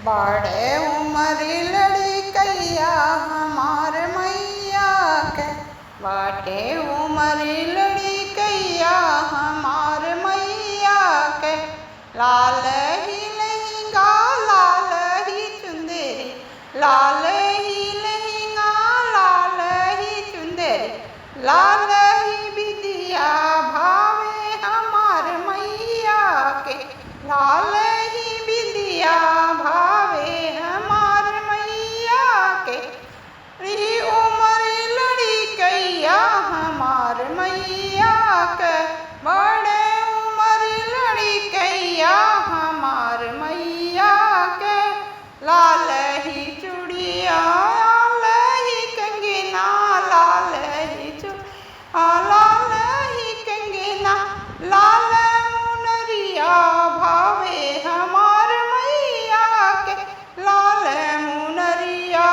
बड़े उमर लड़कैया हमार मैया के, बाटे उमर लड़कैया हमार मैया के। लाल ही लहंगा लाल ही चुंदरी, लाल ही लहंगा लाल ही चुंदरी, लाल ही बिदिया भावे हमार मैया के, लाल ही बिदिया भावे हमार मैया के। री उमर लड़कैया हमार मैया के, बड़े उमर लड़कैया हमार मैया के। लाल ही चूड़िया लाल ही कंगना लाल ही लाल ही कंगना, लाल मुनरिया भावे हमार मैया के, लाल मुनरिया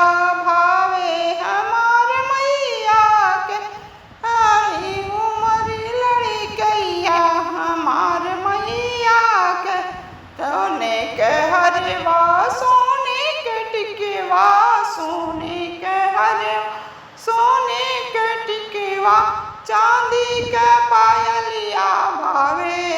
भावे हमार मैया के। आई उमर लड़कैया हमार मैया के, सोने के हरवा सोने के टिकवा, सोने के हरवा सोने के टिकवा, चांदी के पायलिया भावे